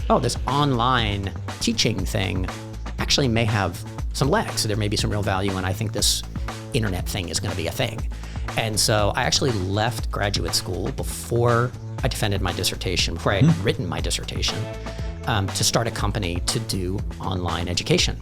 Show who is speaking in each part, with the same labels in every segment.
Speaker 1: oh, this online teaching thing actually may have some legs. So there may be some real value, and I think this internet thing is going to be a thing. And so I actually left graduate school before I defended my dissertation, before I had written my dissertation, to start a company to do online education.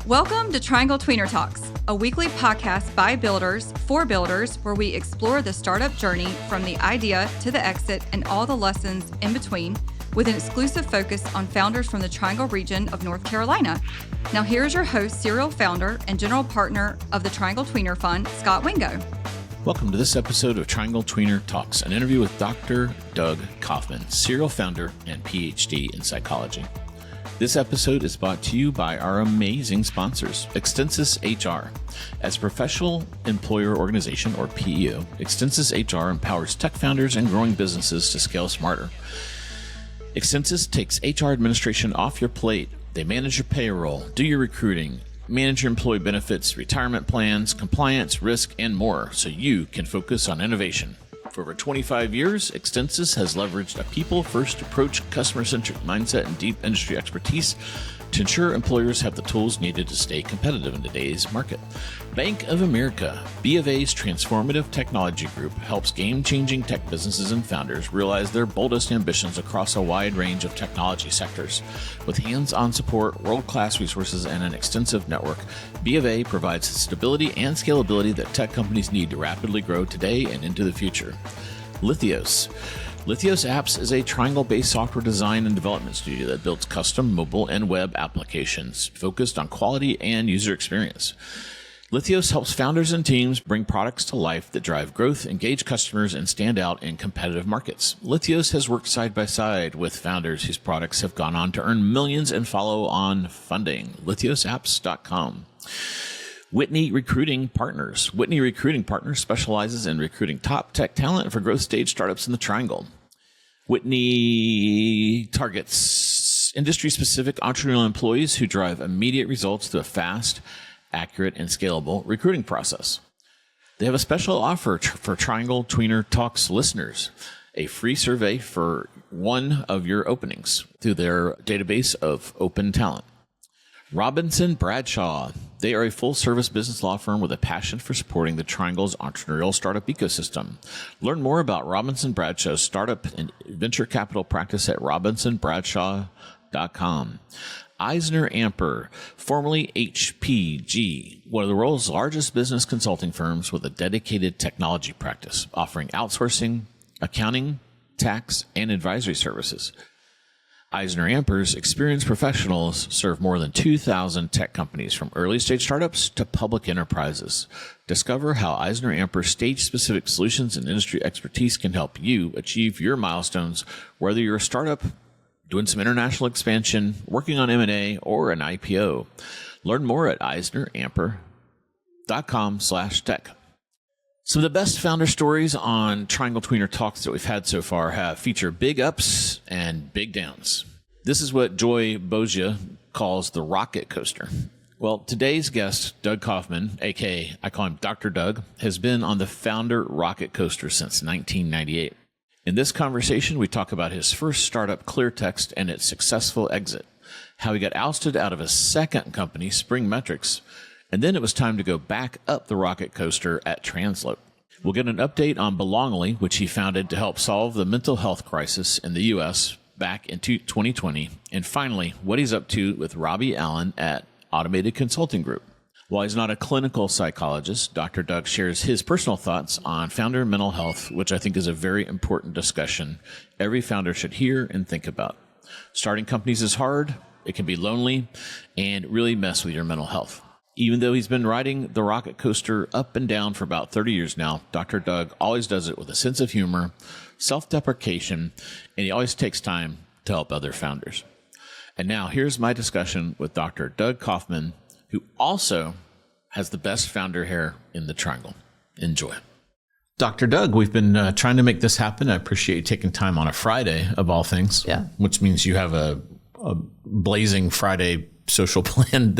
Speaker 2: Welcome to Triangle Tweener Talks, a weekly podcast by builders for builders where we explore the startup journey from the idea to the exit and all the lessons in between, with an exclusive focus on founders from the Triangle region of North Carolina. Now here's your host, serial founder and general partner of the Triangle Tweener Fund, Scott Wingo.
Speaker 3: Welcome to this episode of Triangle Tweener Talks, an interview with Dr. Doug Kaufman, serial founder and PhD in psychology. This episode is brought to you by our amazing sponsors, Extensis HR. As a professional employer organization, or PEO, Extensis HR empowers tech founders and growing businesses to scale smarter. Extensis takes HR administration off your plate. They manage your payroll, do your recruiting, manage your employee benefits, retirement plans, compliance, risk, and more, so you can focus on innovation. For over 25 years, Extensis has leveraged a people-first approach, customer-centric mindset, and deep industry expertise to ensure employers have the tools needed to stay competitive in today's market. Bank of America, B of A's transformative technology group, helps game-changing tech businesses and founders realize their boldest ambitions across a wide range of technology sectors. With hands-on support, world-class resources, and an extensive network, B of A provides the stability and scalability that tech companies need to rapidly grow today and into the future. Lithios. Lithios Apps is a Triangle-based software design and development studio that builds custom mobile and web applications focused on quality and user experience. Lithios helps founders and teams bring products to life that drive growth, engage customers, and stand out in competitive markets. Lithios has worked side by side with founders whose products have gone on to earn millions in follow-on funding. LithiosApps.com. Whitney Recruiting Partners. Whitney Recruiting Partners specializes in recruiting top tech talent for growth stage startups in the Triangle. Whitney targets industry-specific entrepreneurial employees who drive immediate results through a fast, accurate, and scalable recruiting process. They have a special offer for Triangle Tweener Talks listeners, a free survey for one of your openings through their database of open talent. Robinson Bradshaw. They are a full-service business law firm with a passion for supporting the Triangle's entrepreneurial startup ecosystem. Learn more about Robinson Bradshaw's startup and venture capital practice at robinsonbradshaw.com. Eisner Amper, formerly HPG, one of the world's largest business consulting firms with a dedicated technology practice, offering outsourcing, accounting, tax, and advisory services. Eisner Amper's experienced professionals serve more than 2,000 tech companies, from early-stage startups to public enterprises. Discover how Eisner Amper's stage-specific solutions and industry expertise can help you achieve your milestones, whether you're a startup, doing some international expansion, working on M&A, or an IPO. Learn more at eisneramper.com/tech. Some of the best founder stories on Triangle Tweener Talks that we've had so far have featured big ups and big downs. This is what Joy Bogia calls the rocket coaster. Well, today's guest, Doug Kaufman, aka I call him Dr. Doug, has been on the founder rocket coaster since 1998. In this conversation, we talk about his first startup, ClearTXT, and its successful exit, how he got ousted out of his second company, Spring Metrics, and then it was time to go back up the rocket coaster at Translope. We'll get an update on Belongly, which he founded to help solve the mental health crisis in the U.S. back in 2020. And finally, what he's up to with Robbie Allen at Automated Consulting Group. While he's not a clinical psychologist, Dr. Doug shares his personal thoughts on founder mental health, which I think is a very important discussion every founder should hear and think about. Starting companies is hard, it can be lonely, and really mess with your mental health. Even though he's been riding the rocket coaster up and down for about 30 years now, Dr. Doug always does it with a sense of humor, self-deprecation, and he always takes time to help other founders. And now here's my discussion with Dr. Doug Kaufman, who also has the best founder hair in the Triangle. Enjoy. Dr. Doug, we've been trying to make this happen. I appreciate you taking time on a Friday, of all things, which means you have a blazing Friday social plan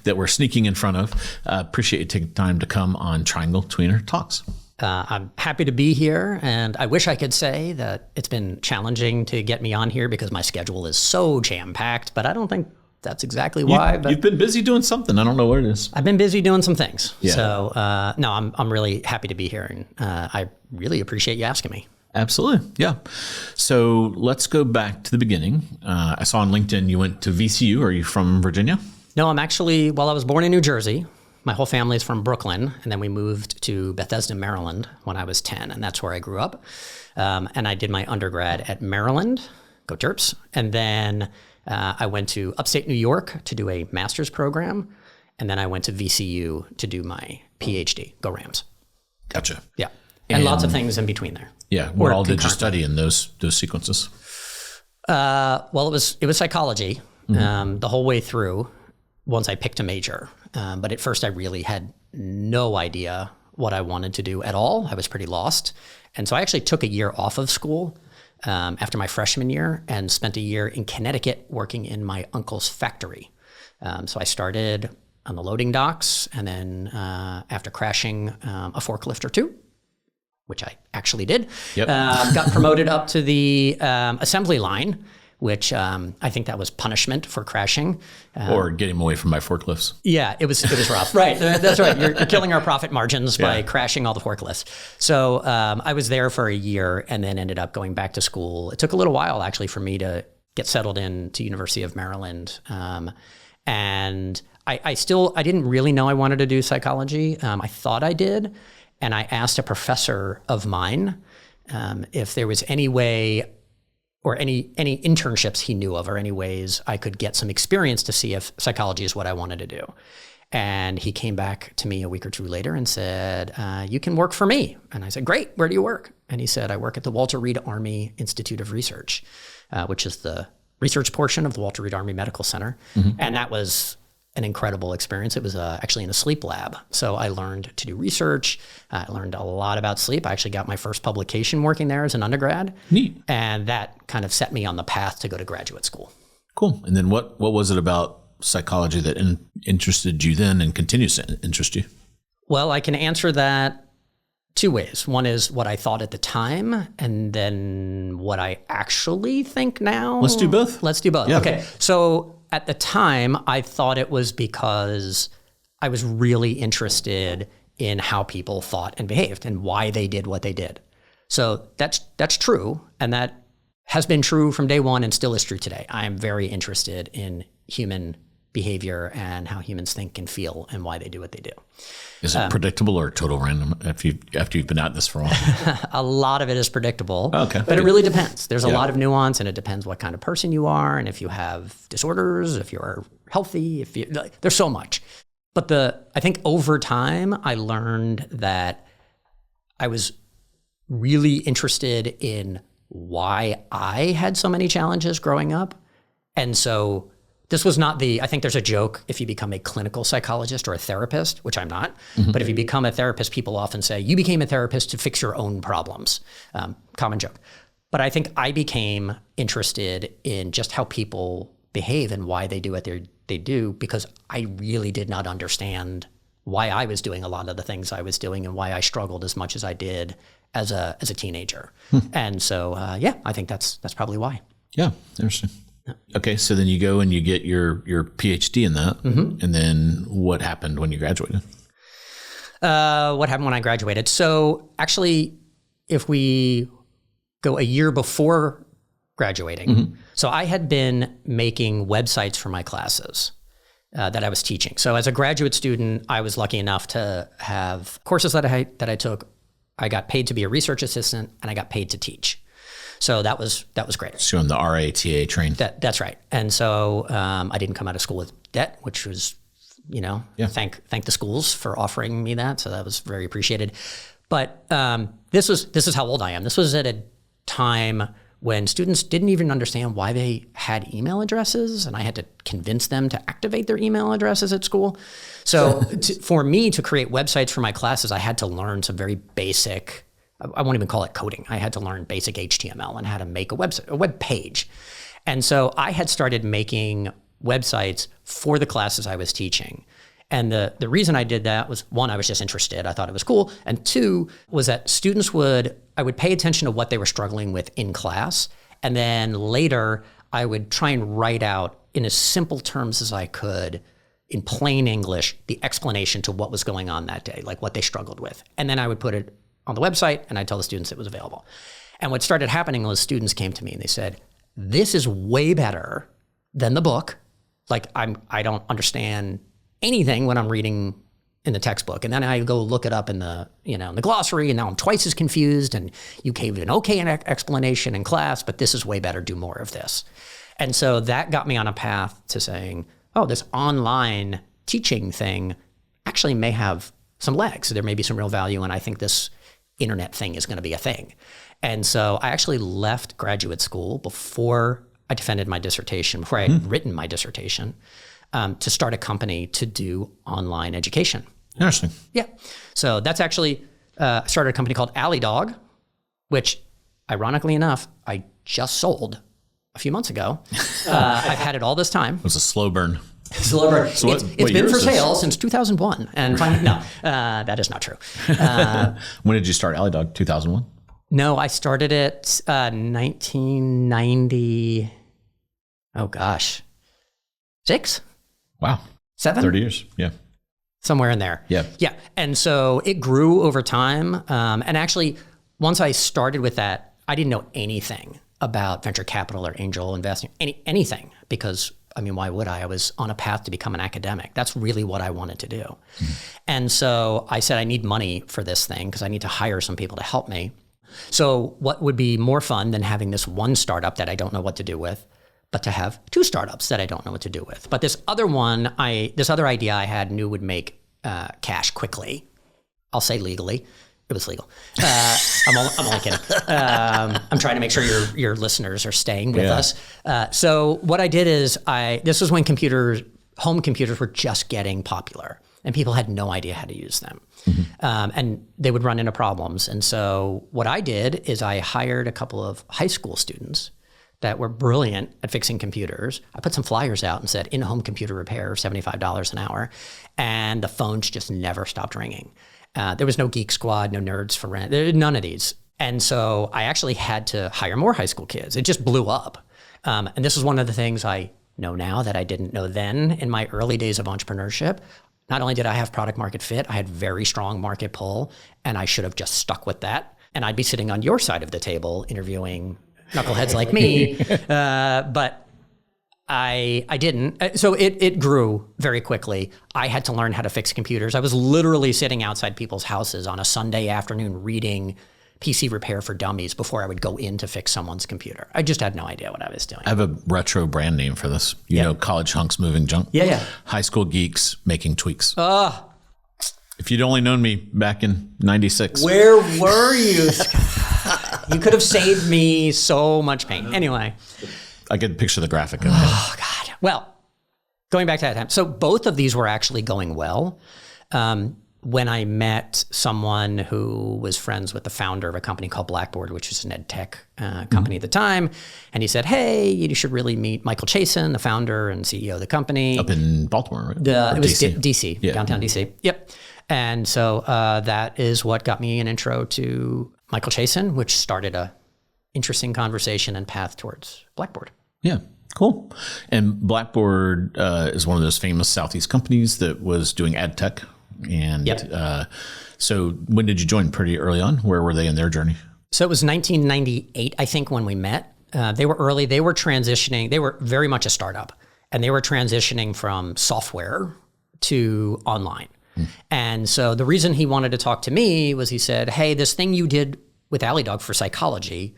Speaker 3: that we're sneaking in front of. Appreciate you taking time to come on Triangle Tweener Talks.
Speaker 1: I'm happy to be here, and I wish I could say that it's been challenging to get me on here because my schedule is so jam-packed, but I don't think that's exactly why.
Speaker 3: You've been busy doing something. I don't know what it is.
Speaker 1: I've been busy doing some things.
Speaker 3: Yeah.
Speaker 1: So, no, I'm really happy to be here, and I really appreciate you asking me.
Speaker 3: Absolutely. Yeah. So let's go back to the beginning. I saw on LinkedIn you went to VCU. Are you from Virginia?
Speaker 1: No, I was born in New Jersey. My whole family is from Brooklyn, and then we moved to Bethesda, Maryland when I was 10, and that's where I grew up. And I did my undergrad at Maryland, go Terps, and then I went to upstate New York to do a master's program, and then I went to VCU to do my PhD, go Rams.
Speaker 3: Gotcha.
Speaker 1: Yeah, and lots of things in between there.
Speaker 3: Yeah, what all did you study in those sequences?
Speaker 1: Well, it was psychology the whole way through once I picked a major. But at first I really had no idea what I wanted to do at all. I was pretty lost. And so I actually took a year off of school after my freshman year and spent a year in Connecticut working in my uncle's factory. So I started on the loading docks, and then after crashing a forklift or two, which I actually did, got promoted up to the assembly line, which I think that was punishment for crashing.
Speaker 3: Or getting away from my forklifts.
Speaker 1: Yeah, it was rough. Right, that's right. You're killing our profit margins by crashing all the forklifts. So I was there for a year and then ended up going back to school. It took a little while, actually, for me to get settled into University of Maryland. And I didn't really know I wanted to do psychology. I thought I did. And I asked a professor of mine if there was any way or any internships he knew of or any ways I could get some experience to see if psychology is what I wanted to do. And he came back to me a week or two later and said, you can work for me. And I said, great, where do you work? And he said, I work at the Walter Reed Army Institute of Research, which is the research portion of the Walter Reed Army Medical Center. Mm-hmm. And that was an incredible experience. It was actually in a sleep lab. So I learned to do research. I learned a lot about sleep. I actually got my first publication working there as an undergrad.
Speaker 3: Neat.
Speaker 1: And that kind of set me on the path to go to graduate school.
Speaker 3: Cool. And then what was it about psychology that interested you then and continues to interest you?
Speaker 1: Well, I can answer that two ways. One is what I thought at the time, and then what I actually think now.
Speaker 3: Let's do both.
Speaker 1: Yeah. Okay. So at the time, I thought it was because I was really interested in how people thought and behaved and why they did what they did. So that's true, and that has been true from day one and still is true today. I am very interested in human behavior and how humans think and feel and why they do what they do.
Speaker 3: Is it predictable or total random after you've been at this for a while?
Speaker 1: A lot of it is predictable,
Speaker 3: but
Speaker 1: it really depends. There's a lot of nuance, and it depends what kind of person you are, and if you have disorders, if you're healthy, there's so much. But I think over time, I learned that I was really interested in why I had so many challenges growing up. And so this was not I think there's a joke if you become a clinical psychologist or a therapist, which I'm not, but if you become a therapist, people often say, you became a therapist to fix your own problems. Common joke. But I think I became interested in just how people behave and why they do what they do, because I really did not understand why I was doing a lot of the things I was doing and why I struggled as much as I did as a teenager. And so, I think that's probably why.
Speaker 3: Yeah, interesting. Okay, so then you go and you get your PhD in that, and then what happened when you graduated?
Speaker 1: What happened when I graduated? So actually, if we go a year before graduating, so I had been making websites for my classes that I was teaching. So as a graduate student, I was lucky enough to have courses that I took. I got paid to be a research assistant, and I got paid to teach. So that was great.
Speaker 3: So on the RATA train.
Speaker 1: That's right. And so I didn't come out of school with debt, which was, thank the schools for offering me that. So that was very appreciated. But this is how old I am. This was at a time when students didn't even understand why they had email addresses, and I had to convince them to activate their email addresses at school. So for me to create websites for my classes, I had to learn some very basic, I won't even call it coding. I had to learn basic HTML and how to make a web page. And so I had started making websites for the classes I was teaching. And the reason I did that was, one, I was just interested. I thought it was cool. And two, was that I would pay attention to what they were struggling with in class. And then later, I would try and write out in as simple terms as I could, in plain English, the explanation to what was going on that day, like what they struggled with. And then I would put it on the website and I'd tell the students it was available. And what started happening was students came to me and they said, this is way better than the book. Like I don't understand anything when I'm reading in the textbook. And then I go look it up in the glossary, and now I'm twice as confused, and you gave an okay explanation in class, but this is way better, do more of this. And so that got me on a path to saying, oh, this online teaching thing actually may have some legs. So there may be some real value, and I think this internet thing is going to be a thing. And so I actually left graduate school before I defended my dissertation, before I had written my dissertation, to start a company to do online education.
Speaker 3: Interesting.
Speaker 1: Yeah. So that's actually, I started a company called Alley Dog, which ironically enough, I just sold a few months ago. I've had it all this time.
Speaker 3: It was a slow burn.
Speaker 1: So it's been for sale since 2001. And finally, no, that is not true.
Speaker 3: When did you start Alley Dog? 2001?
Speaker 1: No, I started it 1990. Oh gosh, 6?
Speaker 3: Wow.
Speaker 1: 7?
Speaker 3: 30 years. Yeah.
Speaker 1: Somewhere in there.
Speaker 3: Yeah.
Speaker 1: Yeah. And so it grew over time. And actually, once I started with that, I didn't know anything about venture capital or angel investing, anything, because I mean, why would I? I was on a path to become an academic. That's really what I wanted to do. Mm-hmm. And so I said, I need money for this thing because I need to hire some people to help me. So what would be more fun than having this one startup that I don't know what to do with, but to have 2 startups that I don't know what to do with. But this other one, this other idea I had knew would make cash quickly. I'll say legally. It was legal. I'm only kidding. I'm trying to make sure your listeners are staying with us. So what I did is this was when home computers were just getting popular and people had no idea how to use them. Mm-hmm. And they would run into problems. And so what I did is I hired a couple of high school students that were brilliant at fixing computers. I put some flyers out and said, in-home computer repair, $75 an hour. And the phones just never stopped ringing. There was no Geek Squad, no Nerds for Rent, none of these. And so I actually had to hire more high school kids. It just blew up. And this is one of the things I know now that I didn't know then in my early days of entrepreneurship. Not only did I have product market fit, I had very strong market pull, and I should have just stuck with that. And I'd be sitting on your side of the table interviewing knuckleheads like me, but I didn't. So it grew very quickly. I had to learn how to fix computers. I was literally sitting outside people's houses on a Sunday afternoon reading PC Repair for Dummies before I would go in to fix someone's computer. I just had no idea what I was doing.
Speaker 3: I have a retro brand name for this. You know, college hunks moving junk.
Speaker 1: Yeah.
Speaker 3: High school geeks making tweaks. If you'd only known me back in 96.
Speaker 1: Where were you? You could have saved me so much pain. Anyway.
Speaker 3: I could picture the graphic of it.
Speaker 1: Oh, God. Well, going back to that time. So both of these were actually going well. When I met someone who was friends with the founder of a company called Blackboard, which was an ed tech company at the time, and he said, hey, you should really meet Michael Chasen, the founder and CEO of the company.
Speaker 3: Up in Baltimore, right?
Speaker 1: It was DC, downtown DC. Yep. And so that is what got me an intro to Michael Chasen, which started a interesting conversation and path towards Blackboard.
Speaker 3: Yeah, cool. And Blackboard is one of those famous Southeast companies that was doing ad tech. And so when did you join? Pretty early on? Where were they in their journey?
Speaker 1: So it was 1998, I think, when we met. They were early. They were transitioning. They were very much a startup. And they were transitioning from software to online. And so the reason he wanted to talk to me was he said, hey, this thing you did with Alley Dog for psychology,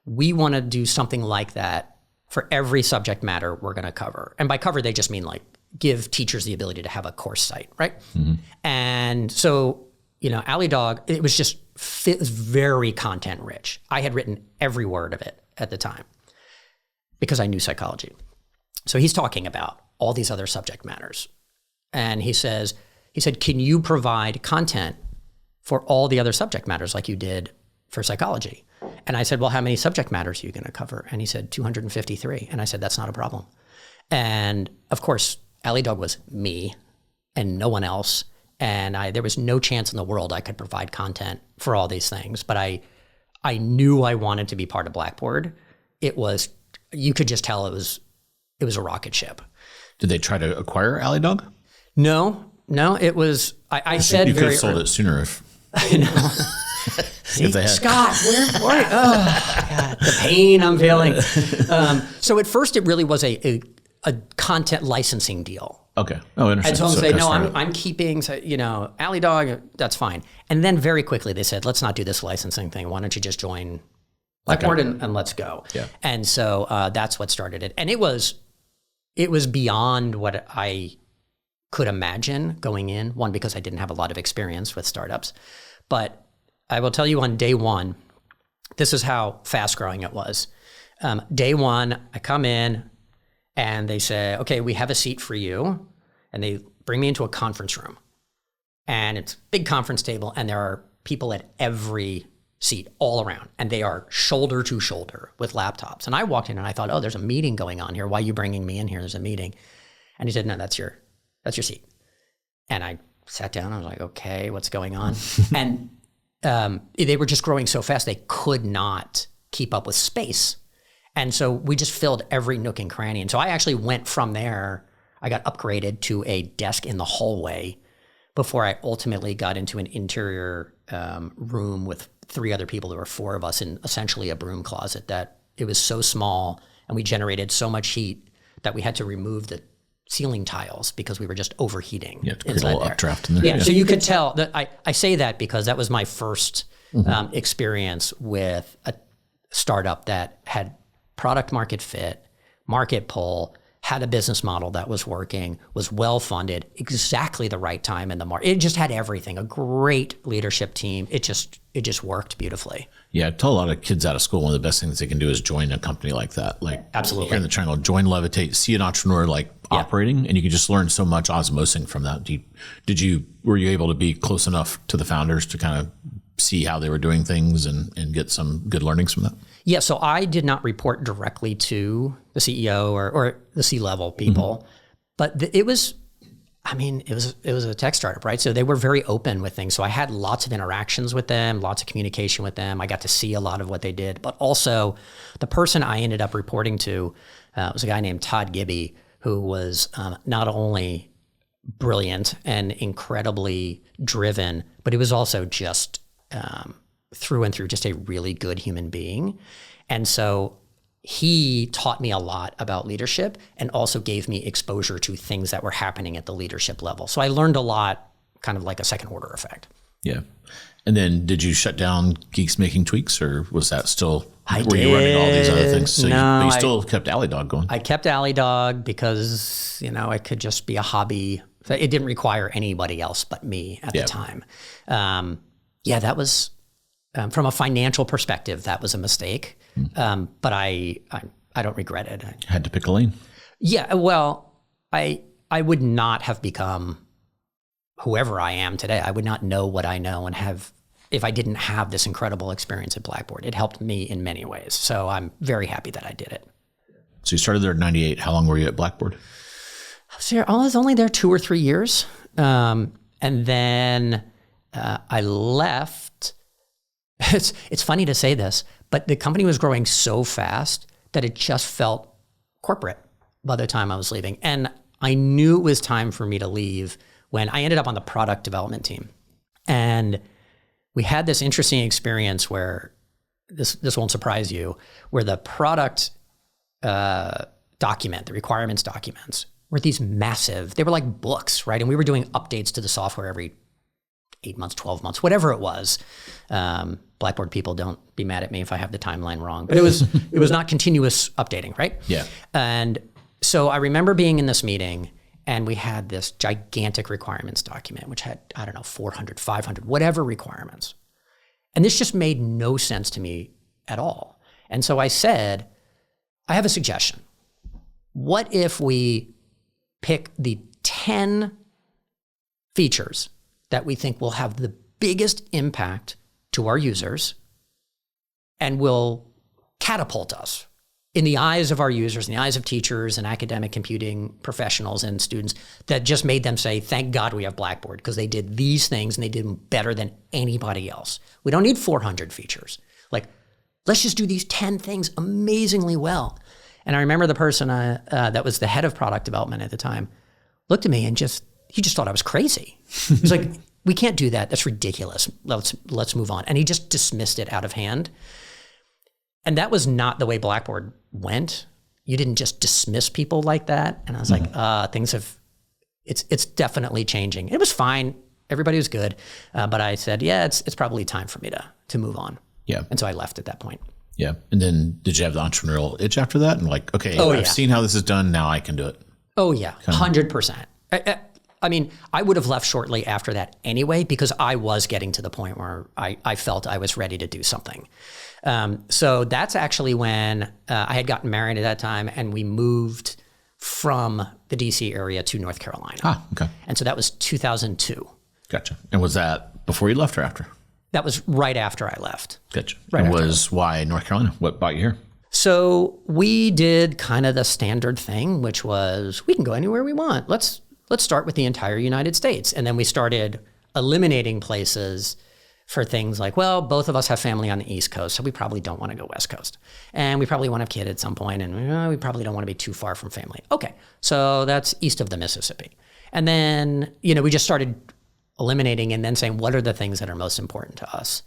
Speaker 1: we want to do something like that for every subject matter we're going to cover. And by cover, they just mean like give teachers the ability to have a course site, right? Mm-hmm. And so, Alley Dog, it was just very content rich. I had written every word of it at the time because I knew psychology. So he's talking about all these other subject matters. And he said, can you provide content for all the other subject matters like you did for psychology? And I said, well, how many subject matters are you going to cover? And he said, 253. And I said, that's not a problem. And of course, Alley Dog was me and no one else. And there was no chance in the world I could provide content for all these things. But I knew I wanted to be part of Blackboard. You could just tell it was a rocket ship.
Speaker 3: Did they try to acquire AlleyDog?
Speaker 1: No, it was, I said
Speaker 3: you could
Speaker 1: very
Speaker 3: have sold it sooner if,
Speaker 1: I know. See,
Speaker 3: if they had.
Speaker 1: Scott, where oh, God, the pain I'm feeling. So at first it really was a content licensing deal.
Speaker 3: Okay. Oh, interesting.
Speaker 1: And so I'm saying, no, I'm keeping, AlleyDog, that's fine. And then very quickly they said, let's not do this licensing thing. Why don't you just join Blackboard and let's go.
Speaker 3: Yeah.
Speaker 1: And so that's what started it. And it was beyond what I could imagine going in. One, because I didn't have a lot of experience with startups. But I will tell you on day one, this is how fast growing it was. Day one, I come in and they say, okay, we have a seat for you. And they bring me into a conference room. And it's a big conference table and there are people at every seat all around. And they are shoulder to shoulder with laptops. And I walked in and I thought, oh, there's a meeting going on here. Why are you bringing me in here? There's a meeting. And he said, no, that's your seat. And I sat down. I was like, okay, what's going on? And they were just growing so fast, they could not keep up with space. And so we just filled every nook and cranny. And so I actually went from there. I got upgraded to a desk in the hallway before I ultimately got into an interior room with 3 other people. There were 4 of us in essentially a broom closet that it was so small and we generated so much heat that we had to remove the ceiling tiles because we were just overheating.
Speaker 3: Yeah, to create a little updraft in there.
Speaker 1: Yeah, so you could tell that I say that because that was my first experience with a startup that had product market fit, market pull, had a business model that was working, was well-funded, exactly the right time in the market. It just had everything, a great leadership team. It just worked beautifully.
Speaker 3: Yeah, I tell a lot of kids out of school, one of the best things they can do is join a company like that. Like
Speaker 1: absolutely.
Speaker 3: Here in the Triangle, join Levitate, see an entrepreneur operating, and you can just learn so much osmosing from that. Were you able to be close enough to the founders to kind of see how they were doing things and get some good learnings from that?
Speaker 1: Yeah, so I did not report directly to the CEO or the C-level people, but it was a tech startup, right? So they were very open with things. So I had lots of interactions with them, lots of communication with them. I got to see a lot of what they did, but also the person I ended up reporting to was a guy named Todd Gibby, who was not only brilliant and incredibly driven, but he was also just through and through just a really good human being. And so he taught me a lot about leadership and also gave me exposure to things that were happening at the leadership level. So I learned a lot, kind of like a second order effect.
Speaker 3: Yeah. And then did you shut down Geeks Making Tweaks, or was that still,
Speaker 1: were
Speaker 3: you running all these other things? So
Speaker 1: no,
Speaker 3: you still kept AlleyDog going.
Speaker 1: I kept AlleyDog because, it could just be a hobby. It didn't require anybody else but me at the time. That was, from a financial perspective, that was a mistake. But I don't regret it.
Speaker 3: Had to pick a lane.
Speaker 1: Yeah, well, I would not have become whoever I am today. I would not know what I know and have if I didn't have this incredible experience at Blackboard. It helped me in many ways. So I'm very happy that I did it.
Speaker 3: So you started there at 98. How long were you at Blackboard?
Speaker 1: I was only there 2 or 3 years. And then I left. It's funny to say this, but the company was growing so fast that it just felt corporate by the time I was leaving. And I knew it was time for me to leave when I ended up on the product development team. And we had this interesting experience where, this won't surprise you, where the product document, the requirements documents, were these massive, they were like books, right? And we were doing updates to the software every 8 months, 12 months, whatever it was. Blackboard people, don't be mad at me if I have the timeline wrong, but it was not continuous updating, right?
Speaker 3: Yeah.
Speaker 1: And so I remember being in this meeting and we had this gigantic requirements document, which had, 400, 500, whatever requirements. And this just made no sense to me at all. And so I said, I have a suggestion. What if we pick the 10 features that we think will have the biggest impact to our users and will catapult us in the eyes of our users, in the eyes of teachers and academic computing professionals and students, that just made them say, thank God we have Blackboard, because they did these things and they did them better than anybody else. We don't need 400 features. Like, let's just do these 10 things amazingly well. And I remember the person that was the head of product development at the time looked at me and he just thought I was crazy. He was like, we can't do that. That's ridiculous. Let's move on. And he just dismissed it out of hand. And that was not the way Blackboard went. You didn't just dismiss people like that. And I was like, it's definitely changing. It was fine. Everybody was good. But I said, yeah, it's probably time for me to move on. Yeah. And so I left at that point.
Speaker 3: Yeah. And then did you have the entrepreneurial itch after that? And like, okay, I've seen how this is done. Now I can do it.
Speaker 1: Oh yeah. 100%. I mean, I would have left shortly after that anyway, because I was getting to the point where I felt I was ready to do something. So that's actually when I had gotten married at that time, and we moved from the DC area to North Carolina.
Speaker 3: Ah, okay.
Speaker 1: And so that was 2002.
Speaker 3: Gotcha. And was that before you left or after?
Speaker 1: That was right after I left.
Speaker 3: Gotcha. Right. And why North Carolina? What brought you here?
Speaker 1: So we did kind of the standard thing, which was we can go anywhere we want. Let's start with the entire United States. And then we started eliminating places for things like, well, both of us have family on the East Coast, so we probably don't want to go West Coast. And we probably want to have a kid at some point, and we probably don't want to be too far from family. Okay, so that's east of the Mississippi. And then, we just started eliminating and then saying, what are the things that are most important to us?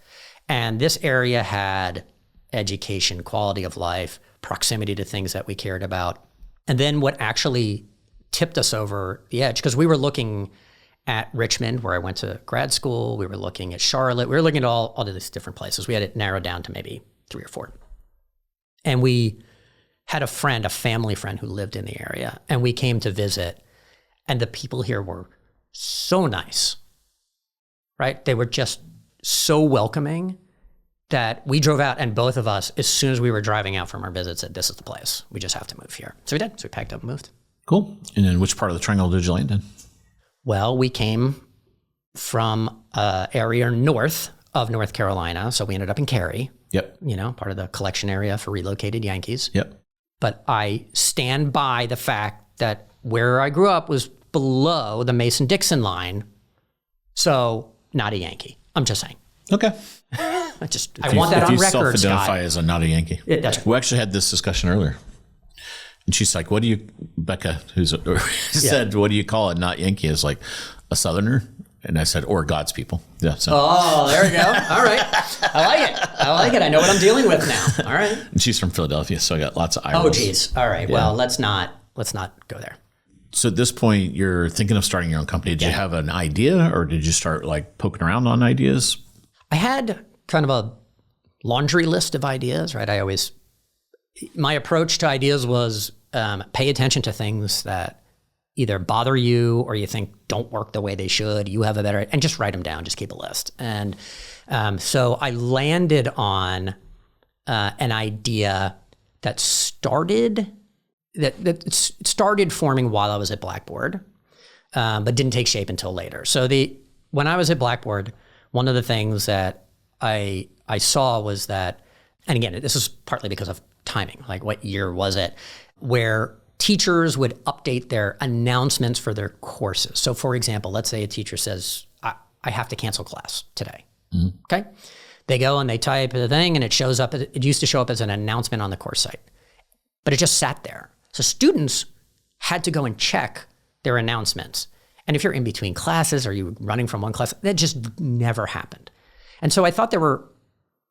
Speaker 1: And this area had education, quality of life, proximity to things that we cared about. And then what actually tipped us over the edge, because we were looking at Richmond, where I went to grad school. We were looking at Charlotte. We were looking at all of these different places. We had it narrowed down to maybe 3 or 4. And we had a family friend who lived in the area, and we came to visit, and the people here were so nice, right? They were just so welcoming that we drove out, and both of us, as soon as we were driving out from our visit, said, this is the place. We just have to move here. So we did. So we packed up and moved.
Speaker 3: Cool. And then which part of the triangle did you land in?
Speaker 1: Well, we came from an area north of North Carolina, so we ended up in Cary.
Speaker 3: Yep.
Speaker 1: Part of the collection area for relocated Yankees.
Speaker 3: Yep.
Speaker 1: But I stand by the fact that where I grew up was below the Mason-Dixon line, so not a Yankee. I'm just saying.
Speaker 3: Okay.
Speaker 1: I want that on record, Scott.
Speaker 3: If you self-identify as a not a Yankee.
Speaker 1: Yeah, that's right.
Speaker 3: We actually had this discussion earlier. And she's like, Becca, said, what do you call a not Yankee? Is like a Southerner. And I said, or God's people. Yeah. So.
Speaker 1: Oh, there we go. All right. I like it. I know what I'm dealing with now. All right.
Speaker 3: And she's from Philadelphia, so I got lots of eye
Speaker 1: rolls.
Speaker 3: rolls.
Speaker 1: Oh, geez. All right. Yeah. Well, let's not go there.
Speaker 3: So at this point, you're thinking of starting your own company. Did you have an idea, or did you start like poking around on ideas?
Speaker 1: I had kind of a laundry list of ideas, right? My approach to ideas was pay attention to things that either bother you or you think don't work the way they should. You have a better, and just write them down. Just keep a list. And so I landed on an idea that started forming while I was at Blackboard, but didn't take shape until later. So when I was at Blackboard, one of the things that I saw was that, and again, this is partly because of timing, like what year was it, where teachers would update their announcements for their courses. So for example, let's say a teacher says, I have to cancel class today. Mm-hmm. Okay. They go and they type the thing and it shows up. It used to show up as an announcement on the course site, but it just sat there. So students had to go and check their announcements. And if you're in between classes or you're running from one class, that just never happened. And so I thought there were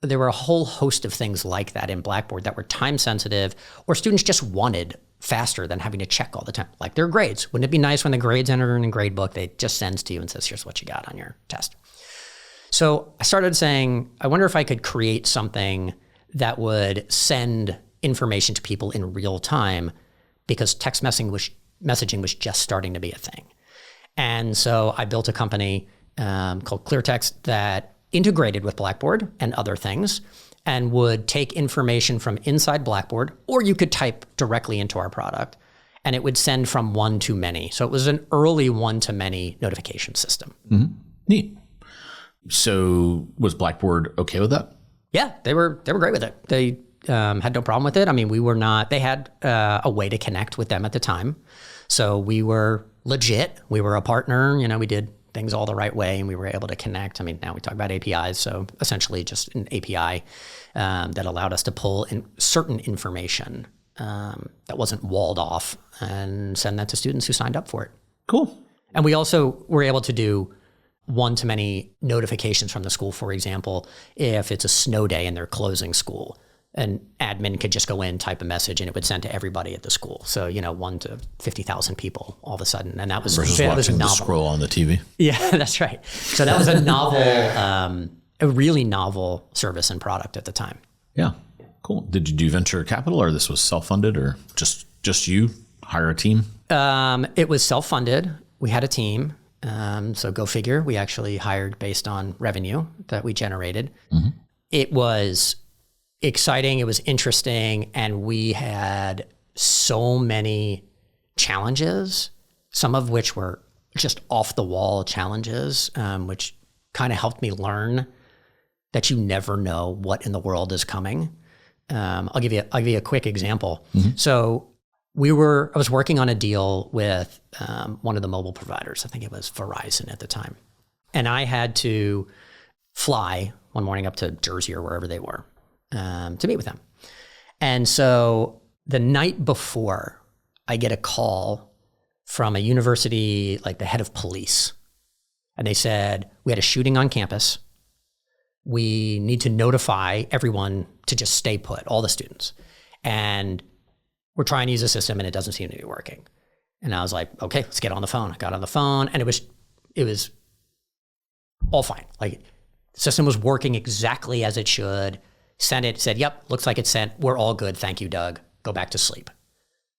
Speaker 1: a whole host of things like that in Blackboard that were time sensitive, or students just wanted faster than having to check all the time, like their grades. Wouldn't it be nice when the grades enter in a grade book, they just sends to you and says, here's what you got on your test. So I started saying, I wonder if I could create something that send information to people in real time, because text messaging was just starting to be a thing. And so I built a company called ClearTXT that integrated with Blackboard and other things, and would take information from inside Blackboard, or you could type directly into our product, and it would send from one to many. So it was an early one-to-many notification system.
Speaker 3: Mm-hmm. Neat. So was Blackboard okay with that?
Speaker 1: Yeah, they were great with it. had no problem with it. I mean, they had a way to connect with them at the time. So we were legit. We were a partner. We did things all the right way, and we were able to connect. I mean, now we talk about APIs. So essentially just an API that allowed us to pull in certain information that wasn't walled off and send that to students who signed up for it.
Speaker 3: Cool.
Speaker 1: And we also were able to do one-to-many notifications from the school. For example, if it's a snow day and they're closing school, an admin could just go in, type a message, and it would send to everybody at the school. So, 1 to 50,000 people all of a sudden. And that was,
Speaker 3: versus
Speaker 1: that was
Speaker 3: watching the
Speaker 1: novel.
Speaker 3: scroll on the TV.
Speaker 1: Yeah, that's right. So that was a novel, a really novel service and product at the time.
Speaker 3: Yeah. Cool. Did you do venture capital, or this was self-funded, or just you hire a team?
Speaker 1: It was self-funded. We had a team. So go figure. We actually hired based on revenue that we generated. Mm-hmm. It was exciting. It was interesting. And we had so many challenges, some of which were just off the wall challenges, which kind of helped me learn that you never know what in the world is coming. I'll give you a quick example. Mm-hmm. So I was working on a deal with one of the mobile providers. I think it was Verizon at the time. And I had to fly one morning up to Jersey or wherever they were to meet with them. And so the night before, I get a call from a university, like the head of police. And they said, we had a shooting on campus. We need to notify everyone to just stay put, all the students. And we're trying to use a system and it doesn't seem to be working. And I was like, okay, let's get on the phone. I got on the phone and it was all fine. Like the system was working exactly as it should. Sent it, said, yep, looks like it's sent. We're all good. Thank you, Doug. Go back to sleep.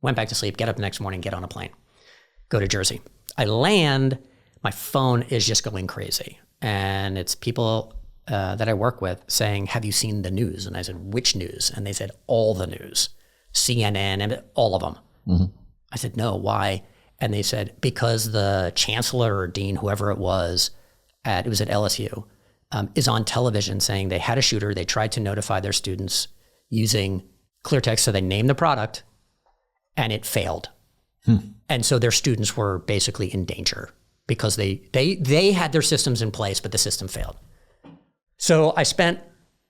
Speaker 1: Went back to sleep, get up the next morning, get on a plane, go to Jersey. I land, my phone is just going crazy. And it's people that I work with saying, have you seen the news? And I said, which news? And they said, all the news, CNN and all of them. Mm-hmm. I said, no, why? And they said, because the chancellor or dean, whoever it was at LSU, is on television saying they had a shooter. They tried to notify their students using ClearTXT. So they named the product and it failed. And so their students were basically in danger because they had their systems in place, but the system failed. So I spent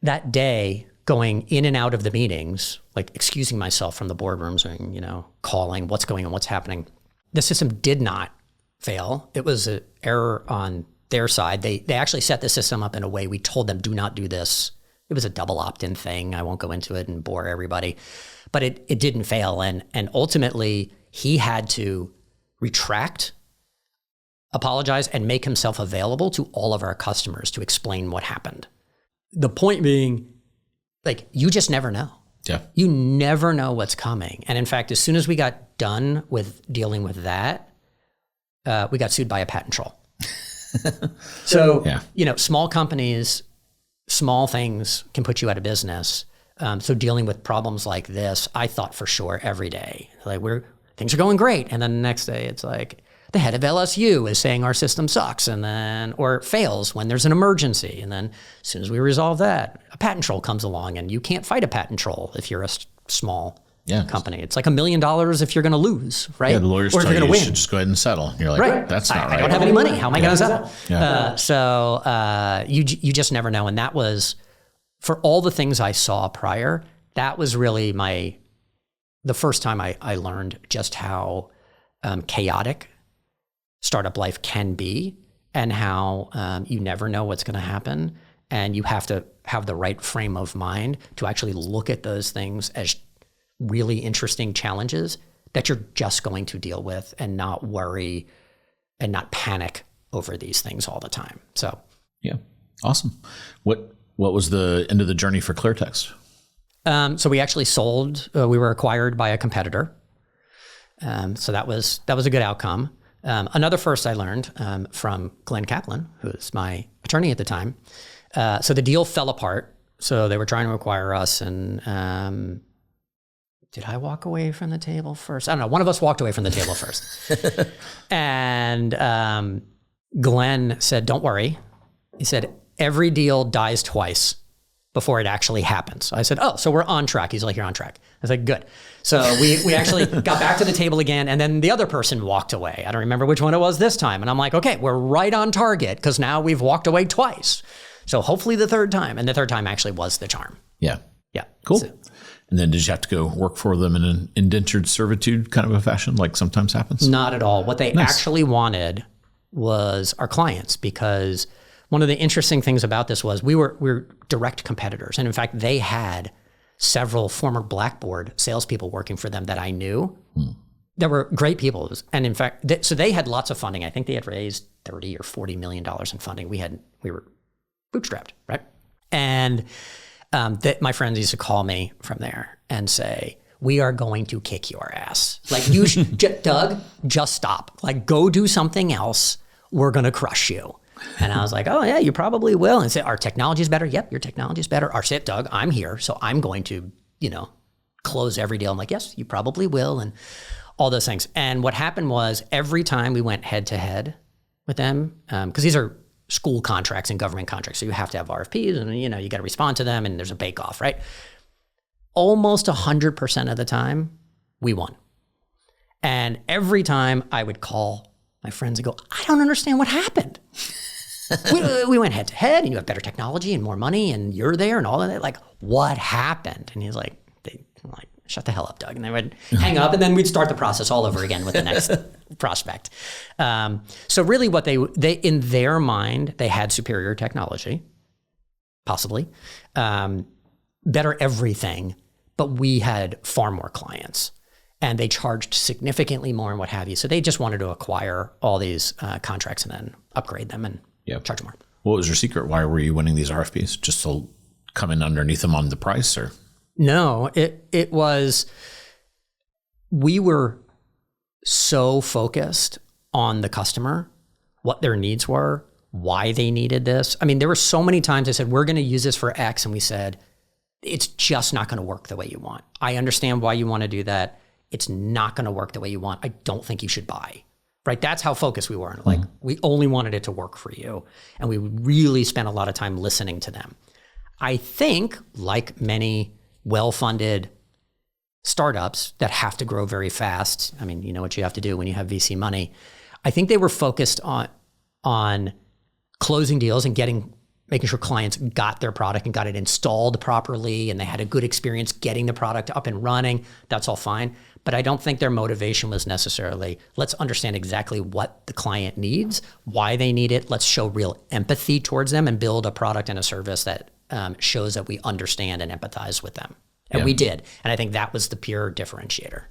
Speaker 1: that day going in and out of the meetings, like excusing myself from the boardrooms and, calling what's going on, what's happening. The system did not fail. It was an error on their side. They actually set the system up in a way we told them, do not do this. It was a double opt-in thing. I won't go into it and bore everybody, but it didn't fail. And ultimately he had to retract, apologize, and make himself available to all of our customers to explain what happened. The point being, like, you just never know.
Speaker 3: Yeah.
Speaker 1: You never know what's coming. And in fact, as soon as we got done with dealing with that, we got sued by a patent troll. So, small companies, small things can put you out of business. So dealing with problems like this, I thought for sure every day, like things are going great. And then the next day it's like the head of LSU is saying our system sucks or fails when there's an emergency. And then as soon as we resolve that, a patent troll comes along and you can't fight a patent troll if you're a small company. It's like $1 million if you're going to lose, right?
Speaker 3: Yeah, the lawyers tell you should just go ahead and settle. You're like, right. That's not right.
Speaker 1: I don't have any money. How am I going to settle?
Speaker 3: Yeah.
Speaker 1: So you just never know. And that was, for all the things I saw prior, that was really the first time I learned just how chaotic startup life can be and how you never know what's going to happen. And you have to have the right frame of mind to actually look at those things as really interesting challenges that you're just going to deal with and not worry and not panic over these things all the time. So,
Speaker 3: yeah, awesome. What was the end of the journey for ClearTXT?
Speaker 1: So we actually sold. We were acquired by a competitor. So that was a good outcome. Another first I learned from Glenn Kaplan, who was my attorney at the time. So the deal fell apart. So they were trying to acquire us, and did I walk away from the table first? I don't know. One of us walked away from the table first. And Glenn said, don't worry. He said, every deal dies twice. before it actually happens. I said, oh, so we're on track. He's like, you're on track. I was like, good. So we actually got back to the table again, and then the other person walked away. I don't remember which one it was this time. And I'm like, okay, we're right on target because now we've walked away twice. So hopefully the third time. And the third time actually was the charm.
Speaker 3: Yeah.
Speaker 1: Yeah.
Speaker 3: Cool.
Speaker 1: So,
Speaker 3: and then did you have to go work for them in an indentured servitude kind of a fashion like sometimes happens?
Speaker 1: not at all. What they actually wanted was our clients, because one of the interesting things about this was we were direct competitors. And in fact, they had several former Blackboard salespeople working for them that I knew. They were great people. And in fact, so they had lots of funding. I think they had raised $30 or $40 million in funding. We were bootstrapped, right? And my friends used to call me from there and say, we are going to kick your ass. Like, you should, Doug, just stop. Like, go do something else. We're going to crush you. And I was like, oh, yeah, you probably will. And say, our technology is better. Yep, your technology is better. Doug, I'm here. So I'm going to, close every deal. I'm like, yes, you probably will. And all those things. And what happened was every time we went head to head with them, because these are school contracts and government contracts. So you have to have RFPs and, you got to respond to them and there's a bake off, right? Almost 100% of the time we won. And every time I would call my friends and go, I don't understand what happened. we went head to head and you have better technology and more money and you're there and all of that. Like, what happened? And he's like, shut the hell up, Doug. And they would hang up and then we'd start the process all over again with the next prospect. So really what they in their mind, they had superior technology, possibly, better everything, but we had far more clients and they charged significantly more and what have you. So they just wanted to acquire all these contracts and then upgrade them and charge more.
Speaker 3: What was your secret? Why were you winning these RFPs? Just to come in underneath them on the price, or?
Speaker 1: No, it was, we were so focused on the customer, what their needs were, why they needed this. I mean, there were so many times I said, we're going to use this for X. And we said, it's just not going to work the way you want. I understand why you want to do that. It's not going to work the way you want. I don't think you should buy. Right? That's how focused we were. Like, we only wanted it to work for you. And we really spent a lot of time listening to them. I think, like many well-funded startups that have to grow very fast. I mean, you know what you have to do when you have VC money. I think they were focused on closing deals and making sure clients got their product and got it installed properly and they had a good experience getting the product up and running. That's all fine. But I don't think their motivation was necessarily, let's understand exactly what the client needs, why they need it. Let's show real empathy towards them and build a product and a service that shows that we understand and empathize with them. And we did. And I think that was the pure differentiator.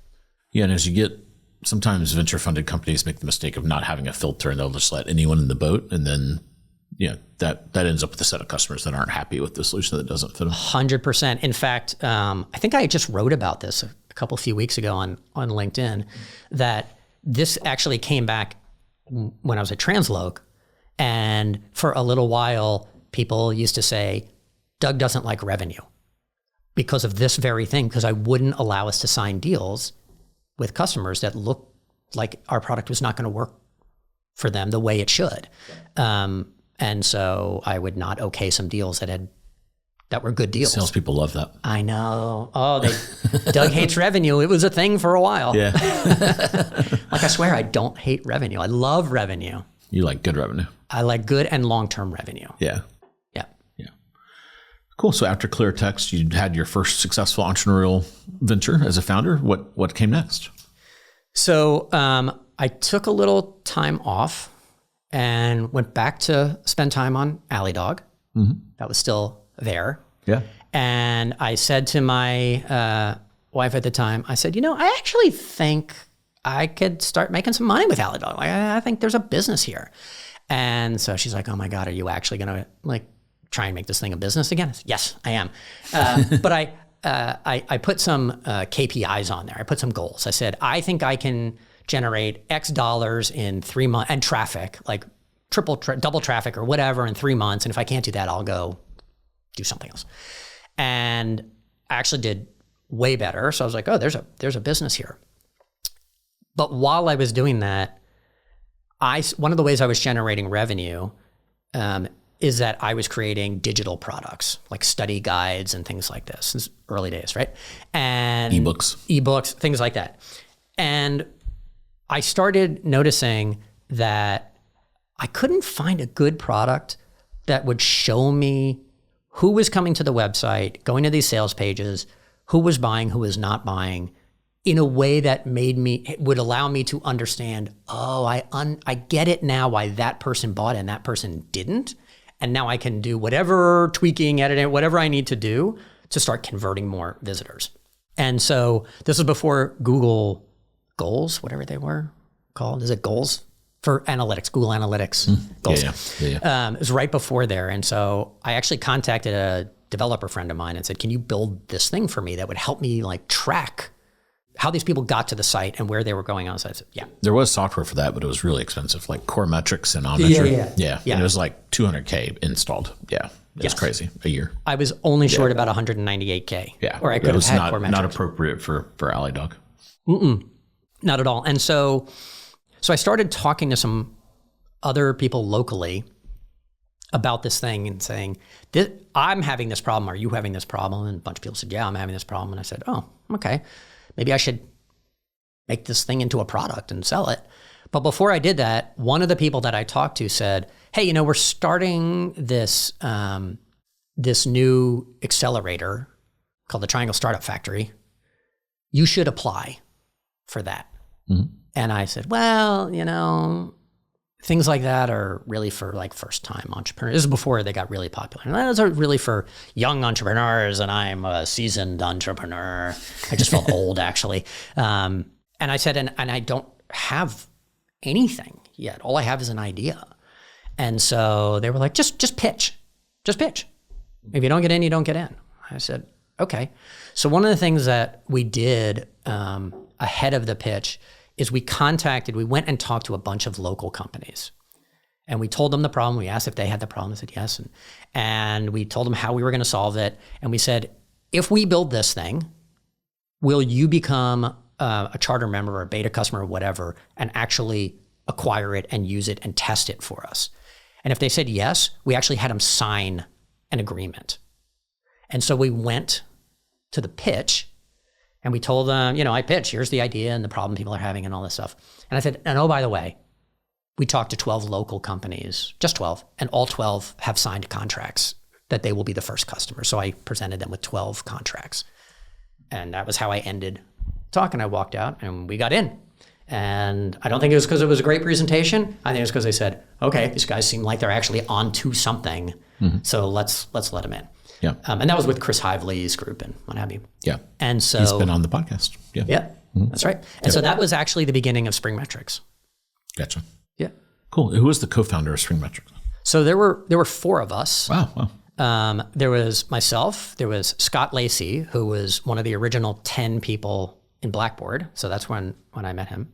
Speaker 3: Yeah. And as you get, sometimes venture funded companies make the mistake of not having a filter and they'll just let anyone in the boat. And then, that ends up with a set of customers that aren't happy with the solution that doesn't fit them.
Speaker 1: 100%. In fact, I think I just wrote about this a few weeks ago on LinkedIn, that this actually came back when I was at Transloc. And for a little while, people used to say, Doug doesn't like revenue because of this very thing, because I wouldn't allow us to sign deals with customers that looked like our product was not going to work for them the way it should. And so I would not okay some deals that were good deals.
Speaker 3: Salespeople love that.
Speaker 1: I know. Oh, Doug hates revenue. It was a thing for a while.
Speaker 3: Yeah.
Speaker 1: Like, I swear I don't hate revenue. I love revenue.
Speaker 3: You like good revenue.
Speaker 1: I like good and long-term revenue.
Speaker 3: Yeah.
Speaker 1: Yeah.
Speaker 3: Yeah. Cool. So after ClearTXT, you had your first successful entrepreneurial venture as a founder. What came next?
Speaker 1: So I took a little time off and went back to spend time on Alley Dog. Mm-hmm. That was still there.
Speaker 3: Yeah.
Speaker 1: And I said to my wife at the time, I said, I actually think I could start making some money with Alley Dog. Like, I think there's a business here. And so she's like, oh my God, are you actually going to try and make this thing a business again? I said, yes, I am. But I put some KPIs on there. I put some goals. I said, I think I can generate X dollars in 3 months and traffic, like double traffic or whatever in 3 months. And if I can't do that, I'll go do something else. And I actually did way better. So I was like, oh, there's a business here. But while I was doing that, one of the ways I was generating revenue is that I was creating digital products like study guides and things like this. This is early days, right? And ebooks, things like that. And I started noticing that I couldn't find a good product that would show me who was coming to the website, going to these sales pages, who was buying, who was not buying, in a way that would allow me to understand, I get it now why that person bought and that person didn't. And now I can do whatever tweaking, editing, whatever I need to do to start converting more visitors. And so this was before Google goals, whatever they were called. Is it goals? For analytics, Google Analytics goals. Yeah. It was right before there. And so I actually contacted a developer friend of mine and said, can you build this thing for me that would help me like track how these people got to the site and where they were going on the site? I said, yeah.
Speaker 3: There was software for that, but it was really expensive, like Core Metrics and Ommetry. Yeah. And it was like $200K installed. Yeah. It's crazy a year.
Speaker 1: I was only short about $198K.
Speaker 3: Yeah.
Speaker 1: Or I could have had Core Metrics.
Speaker 3: Not appropriate for AlleyDog.
Speaker 1: Not at all. And so I started talking to some other people locally about this thing and saying, I'm having this problem. Are you having this problem? And a bunch of people said, yeah, I'm having this problem. And I said, oh, okay. Maybe I should make this thing into a product and sell it. But before I did that, one of the people that I talked to said, hey, we're starting this, this new accelerator called the Triangle Startup Factory. You should apply for that. Mm-hmm. And I said, well, things like that are really for like first-time entrepreneurs. This is before they got really popular. And those are really for young entrepreneurs, and I'm a seasoned entrepreneur. I just felt old, actually. And I said, and I don't have anything yet. All I have is an idea. And so they were like, just pitch. Just pitch. If you don't get in, you don't get in. I said, okay. So one of the things that we did ahead of the pitch is we went and talked to a bunch of local companies. And we told them the problem. We asked if they had the problem. They said yes. And we told them how we were going to solve it. And we said, if we build this thing, will you become a charter member or a beta customer or whatever and actually acquire it and use it and test it for us? And if they said yes, we actually had them sign an agreement. And so we went to the pitch and we told them, I pitch, here's the idea and the problem people are having and all this stuff. And I said, and oh, by the way, we talked to 12 local companies, just 12, and all 12 have signed contracts that they will be the first customer. So I presented them with 12 contracts. And that was how I ended talk. And I walked out and we got in. And I don't think it was because it was a great presentation. I think it was because they said, okay, these guys seem like they're actually onto something. Mm-hmm. So let's let them in.
Speaker 3: Yeah.
Speaker 1: And that was with Chris Hively's group and what have you.
Speaker 3: Yeah.
Speaker 1: And so
Speaker 3: he's been on the podcast. Yeah.
Speaker 1: Yeah. Mm-hmm. That's right. And so that was actually the beginning of Spring Metrics.
Speaker 3: Gotcha.
Speaker 1: Yeah.
Speaker 3: Cool. Who was the co-founder of Spring Metrics?
Speaker 1: So there were 4 of us.
Speaker 3: Wow.
Speaker 1: There was myself, there was Scott Lacey, who was one of the original 10 people in Blackboard. So that's when I met him.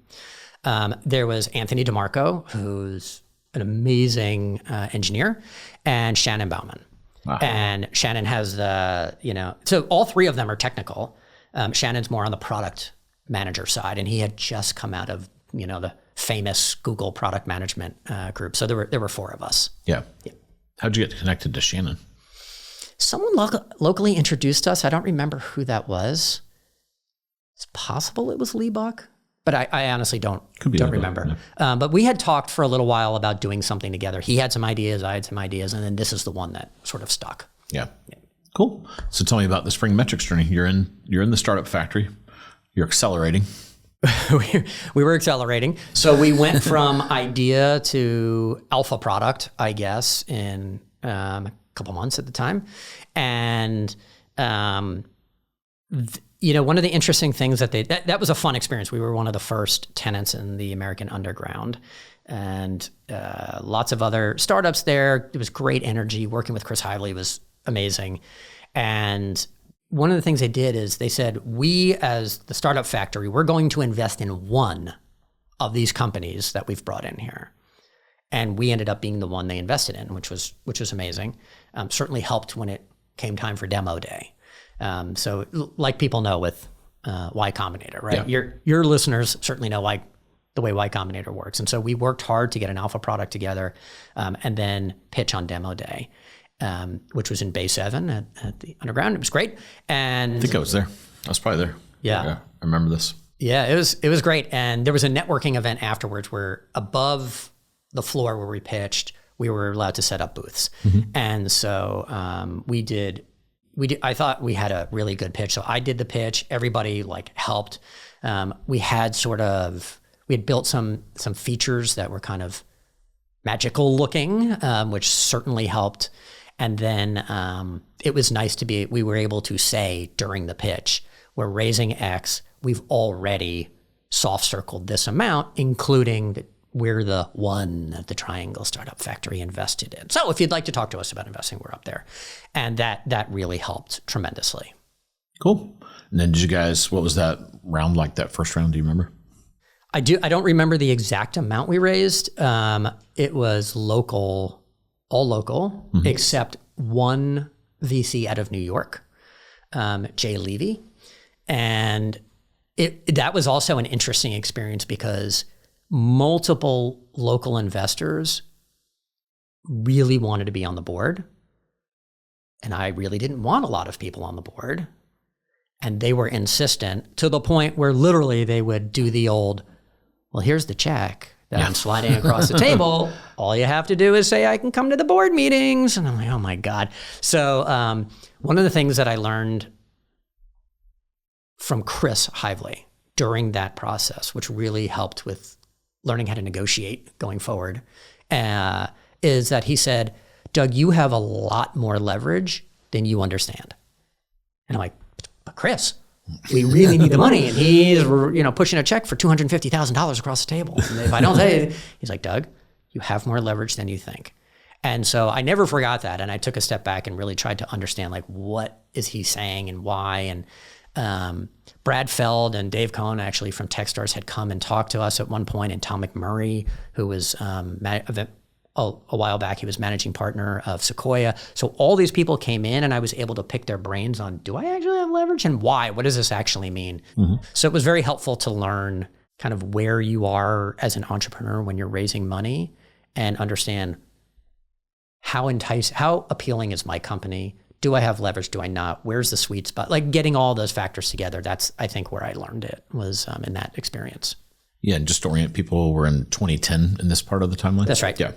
Speaker 1: There was Anthony DeMarco, who's an amazing engineer, and Shannon Bauman. Wow. And Shannon has so all 3 of them are technical. Shannon's more on the product manager side, and he had just come out of, the famous Google product management group. So there were 4 of us.
Speaker 3: Yeah. How'd you get connected to Shannon?
Speaker 1: Someone locally introduced us. I don't remember who that was. It's possible it was Lee Buck, but I honestly don't remember. No. But we had talked for a little while about doing something together. He had some ideas, I had some ideas, and then this is the one that sort of stuck.
Speaker 3: Yeah. Cool. So tell me about the Spring Metrics journey. You're in the startup factory. You're accelerating.
Speaker 1: we were accelerating. So we went from idea to alpha product, I guess, in a couple months at the time. And, one of the interesting things that was a fun experience. We were one of the first tenants in the American Underground, and lots of other startups there. It was great energy. Working with Chris Hively was amazing. And one of the things they did is they said, we as the startup factory, we're going to invest in one of these companies that we've brought in here. And we ended up being the one they invested in, which was amazing. Certainly helped when it came time for demo day. So like people know with Y Combinator, right? Yeah. Your listeners certainly know Y the way Y Combinator works. And so we worked hard to get an alpha product together and then pitch on demo day, which was in Bay 7 at the Underground. It was great. And
Speaker 3: I think I was there. I was probably there.
Speaker 1: Yeah.
Speaker 3: I remember this.
Speaker 1: Yeah, it was great. And there was a networking event afterwards where above the floor where we pitched, we were allowed to set up booths. And so I thought we had a really good pitch. So I did the pitch. Everybody like helped. We had built some features that were kind of magical looking, which certainly helped. And then it was nice we were able to say during the pitch, we're raising X. We've already soft circled this amount, including that we're the one that the Triangle Startup Factory invested in. So if you'd like to talk to us about investing, we're up there. And that really helped tremendously.
Speaker 3: Cool. And then what was that round like, that first round? Do you remember?
Speaker 1: I don't remember the exact amount we raised. It was all local, except one VC out of New York, Jay Levy. And that was also an interesting experience because multiple local investors really wanted to be on the board. And I really didn't want a lot of people on the board. And they were insistent to the point where literally they would do the old, well, here's the check that I'm sliding across the table. All you have to do is say, I can come to the board meetings. And I'm like, oh my God. So one of the things that I learned from Chris Hively during that process, which really helped with learning how to negotiate going forward, is that he said, Doug, you have a lot more leverage than you understand. And I'm like, but Chris, we really need the money. And he's, pushing a check for $250,000 across the table. And if I don't say it, he's like, Doug, you have more leverage than you think. And so I never forgot that. And I took a step back and really tried to understand, like, what is he saying and why? And Brad Feld and Dave Cohn, actually from Techstars, had come and talked to us at one point, and Tom McMurray, who was a while back, he was managing partner of Sequoia. So all these people came in, and I was able to pick their brains on, do I actually have leverage and why? What does this actually mean? So it was very helpful to learn kind of where you are as an entrepreneur when you're raising money and understand how appealing is my company? Do I have leverage? Do I not? Where's the sweet spot? Like getting all those factors together. That's, I think, where I learned it was in that experience.
Speaker 3: Yeah. And just to orient people, we're in 2010 in this part of the timeline.
Speaker 1: That's right.
Speaker 3: Yeah.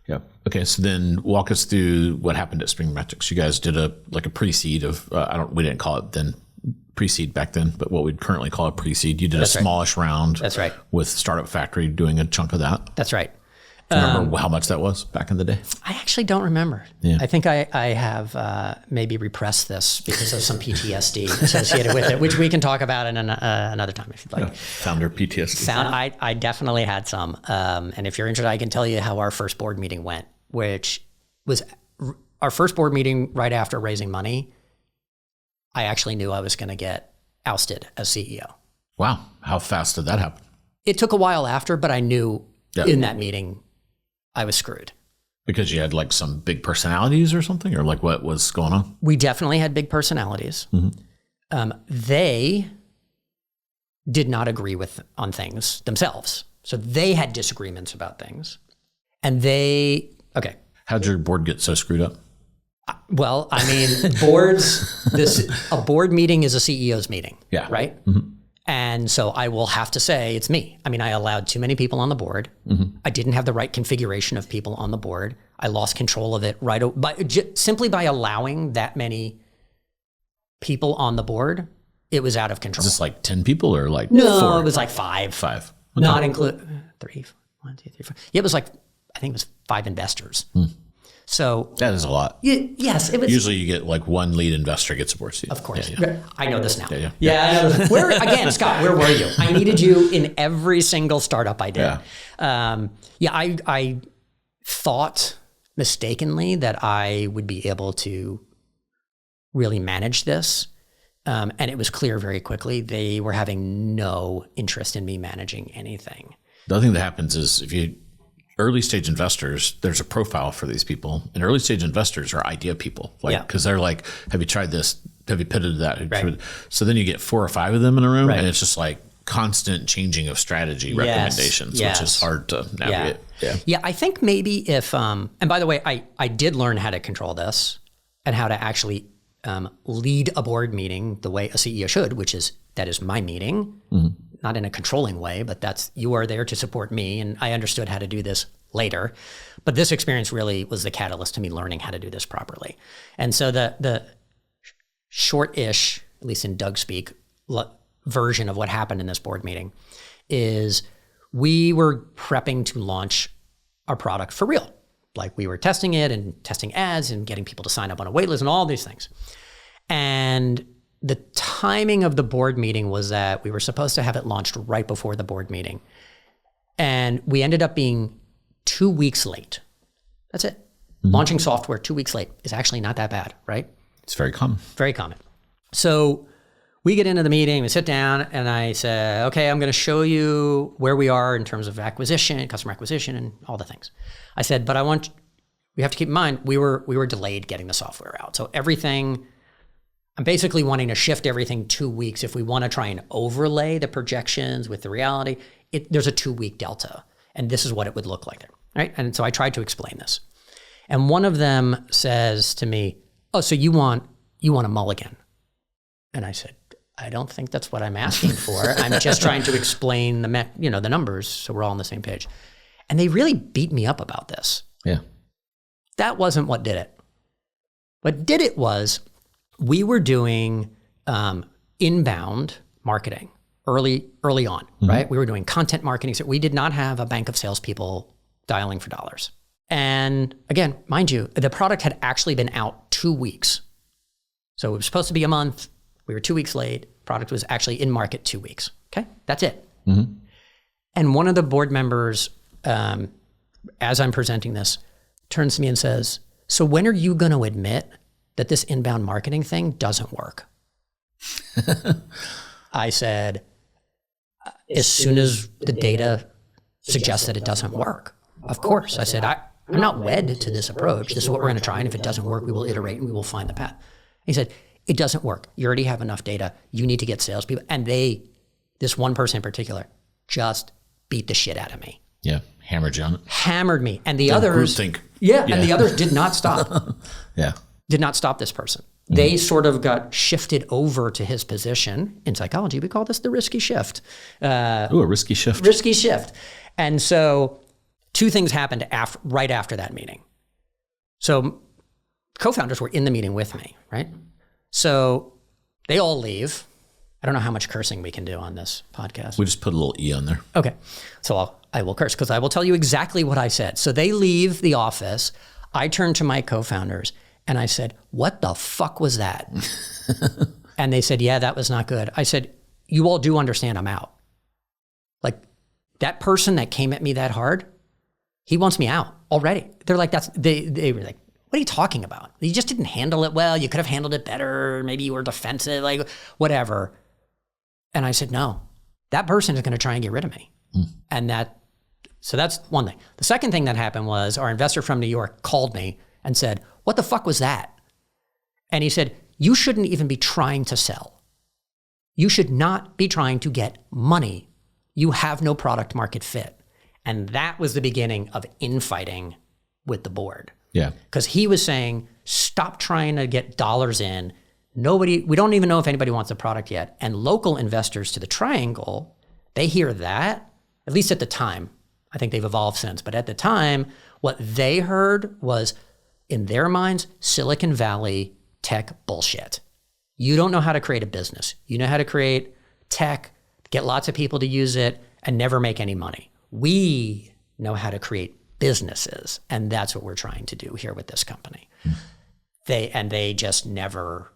Speaker 3: Yeah. Okay. So then walk us through what happened at Spring Metrics. You guys did a pre-seed of, we didn't call it then pre-seed back then, but what we'd currently call a pre-seed. You did a smallish round.
Speaker 1: That's right.
Speaker 3: With Startup Factory doing a chunk of that.
Speaker 1: That's right.
Speaker 3: Do you remember how much that was back in the day?
Speaker 1: I actually don't remember. Yeah. I think I have maybe repressed this because of some PTSD associated with it, which we can talk about in another time if you'd like.
Speaker 3: Founder PTSD.
Speaker 1: I definitely had some. And if you're interested, I can tell you how our first board meeting went, which was our first board meeting right after raising money. I actually knew I was going to get ousted as CEO.
Speaker 3: Wow. How fast did that happen?
Speaker 1: It took a while after, but I knew in that meeting I was screwed.
Speaker 3: Because you had like some big personalities or something, or like what was going on?
Speaker 1: We definitely had big personalities. They did not agree on things themselves. So they had disagreements about things. And how'd your board get so screwed up? Well, I mean, a board meeting is a CEO's meeting, right? And so I will have to say it's me. I mean, I allowed too many people on the board. I didn't have the right configuration of people on the board. I lost control of it simply by allowing that many people on the board. It was out of control.
Speaker 3: Is this like 10 people or like
Speaker 1: No,
Speaker 3: 4?
Speaker 1: It was like 5.
Speaker 3: 5.
Speaker 1: Okay. Not include 3, 1, 2, 3, 4. Yeah, it was like, I think it was 5 investors. So
Speaker 3: that is a lot.
Speaker 1: Yes, it was.
Speaker 3: Usually you get like one lead investor gets a board seat.
Speaker 1: Of course. I know this now.
Speaker 3: Yeah,
Speaker 1: I know this. Again, Scott, where were you? I needed you in every single startup I did. I thought mistakenly that I would be able to really manage this. And it was clear very quickly they were having no interest in me managing anything.
Speaker 3: The other thing that happens is early stage investors, there's a profile for these people, and early stage investors are idea people, because they're like, have you tried this? Have you pivoted that? So then you get 4 or 5 of them in a room, and it's just like constant changing of strategy recommendations, which is hard to navigate.
Speaker 1: Yeah, I think maybe if, and by the way, I did learn how to control this and how to actually lead a board meeting the way a CEO should, which is, that is my meeting, not in a controlling way, but you are there to support me. And I understood how to do this later. But this experience really was the catalyst to me learning how to do this properly. And so the short-ish, at least in Doug speak, version of what happened in this board meeting is we were prepping to launch our product for real. Like we were testing it and testing ads and getting people to sign up on a wait list and all these things. And the timing of the board meeting was that we were supposed to have it launched right before the board meeting. And we ended up being 2 weeks late. That's it. Launching software 2 weeks late is actually not that bad, right?
Speaker 3: It's very common.
Speaker 1: Very common. So we get into the meeting, we sit down, and I say, okay, I'm going to show you where we are in terms of acquisition, customer acquisition, and all the things. I said, but we have to keep in mind, we were delayed getting the software out. So everything, I'm basically wanting to shift everything 2 weeks. If we want to try and overlay the projections with the reality, there's a 2 week delta. And this is what it would look like there, right? And so I tried to explain this. And one of them says to me, oh, so you want a mulligan? And I said, I don't think that's what I'm asking for. I'm just trying to explain the numbers so we're all on the same page. And they really beat me up about this.
Speaker 3: Yeah.
Speaker 1: That wasn't what did it. What did it was we were doing inbound marketing early on, right? We were doing content marketing. So we did not have a bank of salespeople dialing for dollars. And again, mind you, the product had actually been out 2 weeks. So it was supposed to be a month. We were 2 weeks late. Product was actually in market 2 weeks. Okay, that's it. And one of the board members, as I'm presenting this, turns to me and says, so when are you going to admit that this inbound marketing thing doesn't work? I said, as soon as the data suggests that it doesn't work. Of course. I said, I'm not wed to this approach. This is what we're going to try. And if it doesn't work, we will iterate and we will find the path. He said, it doesn't work. You already have enough data. You need to get salespeople. And this one person in particular, just beat the shit out of me.
Speaker 3: Yeah. Hammered you on it.
Speaker 1: Hammered me. And the others, and the others did not stop. Did not stop this person. They sort of got shifted over to his position. In psychology, we call this the risky shift.
Speaker 3: A risky shift.
Speaker 1: Risky shift. And so two things happened right after that meeting. So co-founders were in the meeting with me, right? So they all leave. I don't know how much cursing we can do on this podcast.
Speaker 3: We just put a little E on there.
Speaker 1: Okay. So I will curse because I will tell you exactly what I said. So they leave the office. I turned to my co-founders and I said, what the fuck was that? And they said, yeah, that was not good. I said, you all do understand I'm out. Like that person that came at me that hard, he wants me out already. They're like, they were like, what are you talking about? You just didn't handle it well. You could have handled it better. Maybe you were defensive, like whatever. And I said, no, that person is going to try and get rid of me. So that's one thing. The second thing that happened was our investor from New York called me and said, what the fuck was that? And he said, you shouldn't even be trying to sell. You should not be trying to get money. You have no product market fit. And that was the beginning of infighting with the board.
Speaker 3: Yeah.
Speaker 1: Because he was saying, stop trying to get dollars in. We don't even know if anybody wants the product yet. And local investors to the triangle, they hear that, at least at the time. I think they've evolved since. But at the time, what they heard was, in their minds, Silicon Valley tech bullshit. You don't know how to create a business. You know how to create tech, get lots of people to use it, and never make any money. We know how to create businesses, and that's what we're trying to do here with this company. They just never,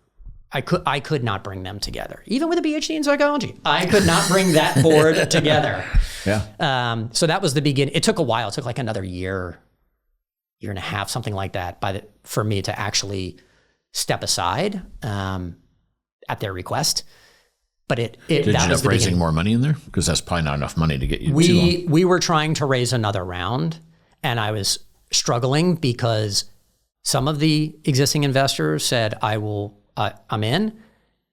Speaker 1: I could not bring them together. Even with a PhD in psychology, I could not bring that board together.
Speaker 3: Yeah.
Speaker 1: So that was the beginning. It took a while. It took like another year and a half, something like that, for me to actually step aside at their request. But did you end up raising
Speaker 3: more money in there? Because that's probably not enough money to get you
Speaker 1: We were trying to raise another round, and I was struggling because some of the existing investors said, I'm in,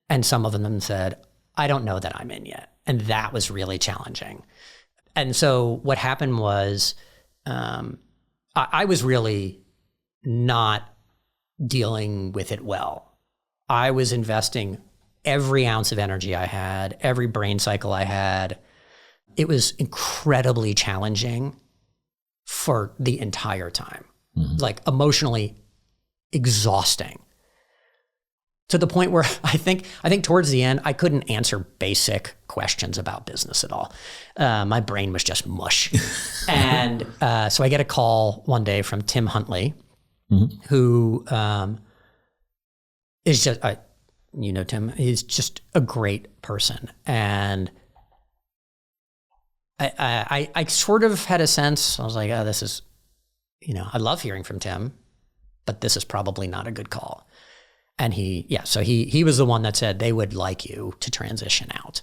Speaker 1: and some of them said, I don't know that I'm in yet. And that was really challenging. And so what happened was I was really not dealing with it well. I was investing every ounce of energy I had, every brain cycle I had. It was incredibly challenging for the entire time, like emotionally exhausting. To the point where I think towards the end, I couldn't answer basic questions about business at all. My brain was just mush. And so I get a call one day from Tim Huntley, who is just, you know Tim, he's just a great person. And I sort of had a sense, I was like, oh, this is, I love hearing from Tim, but this is probably not a good call. And so he was the one that said they would like you to transition out.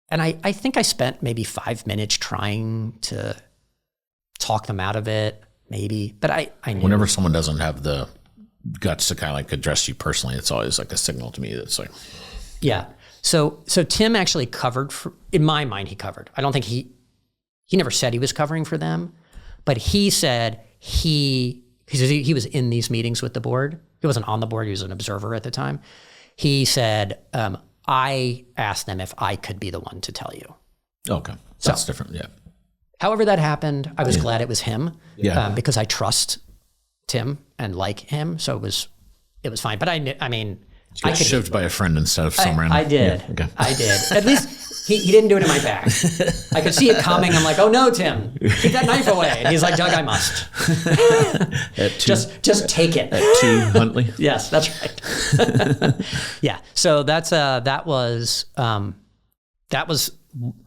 Speaker 1: And I think I spent maybe 5 minutes trying to talk them out of it, maybe, but I knew.
Speaker 3: Whenever someone doesn't have the guts to kind of like address you personally, it's always like a signal to me that's like.
Speaker 1: Yeah. So Tim actually covered in my mind, he covered. I don't think he never said he was covering for them, but he said he was in these meetings with the board. He wasn't on the board. He was an observer at the time. He said, I asked them if I could be the one to tell you.
Speaker 3: Okay. That's different. Yeah.
Speaker 1: However that happened, I was glad it was him because I trust Tim and like him. So it was fine. But I mean,
Speaker 3: you got shoved by a friend instead of some random.
Speaker 1: I did. Yeah, okay. I did. At least he didn't do it in my back. I could see it coming. I'm like, oh no, Tim, keep that knife away. And he's like, Doug, I must. Just take it.
Speaker 3: At 2 Huntley.
Speaker 1: Yes, that's right. Yeah. So that was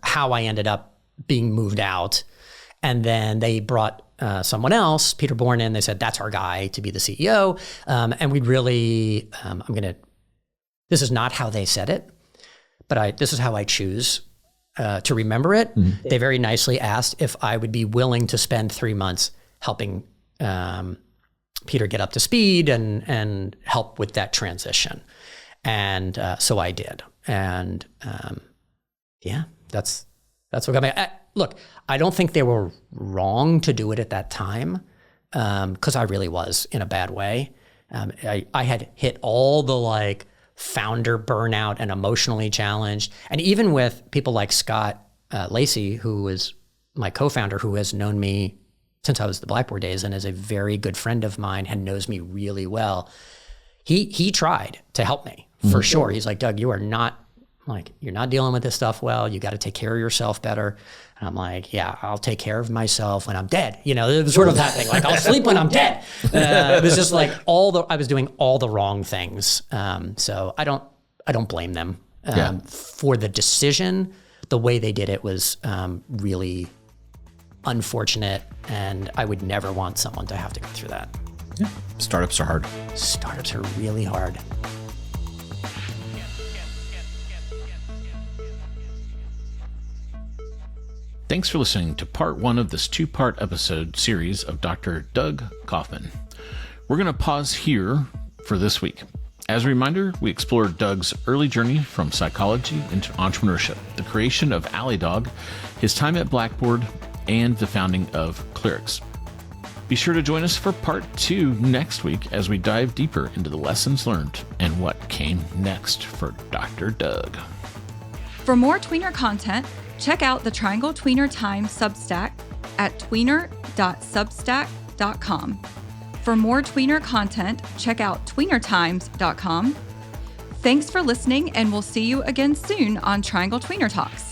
Speaker 1: how I ended up being moved out. And then they brought someone else, Peter Bourne, in. They said, that's our guy to be the CEO. And we'd really, this is not how they said it, but this is how I choose to remember it. Mm-hmm. They very nicely asked if I would be willing to spend 3 months helping Peter get up to speed and help with that transition. And so I did. And that's what got me. Look, I don't think they were wrong to do it at that time because I really was in a bad way. I had hit all the founder burnout and emotionally challenged. And even with people like Scott Lacey, who was my co-founder, who has known me since I was the Blackboard days and is a very good friend of mine and knows me really well, he tried to help me for sure. He's like, Doug, you're not dealing with this stuff well. You got to take care of yourself better. And I'm like, yeah, I'll take care of myself when I'm dead. It was sort of that thing. I'll sleep when I'm dead. It was just I was doing all the wrong things. So I don't blame them for the decision. The way they did it was really unfortunate, and I would never want someone to have to go through that.
Speaker 3: Yeah. Startups are hard.
Speaker 1: Startups are really hard.
Speaker 3: Thanks for listening to part 1 of this 2-part episode series of Dr. Doug Kaufman. We're going to pause here for this week. As a reminder, we explored Doug's early journey from psychology into entrepreneurship, the creation of AlleyDog, his time at Blackboard, and the founding of ClearTXT. Be sure to join us for part 2 next week as we dive deeper into the lessons learned and what came next for Dr. Doug.
Speaker 2: For more tweener content, check out the Triangle Tweener Time Substack at tweener.substack.com. For more tweener content, check out tweenertimes.com. Thanks for listening, and we'll see you again soon on Triangle Tweener Talks.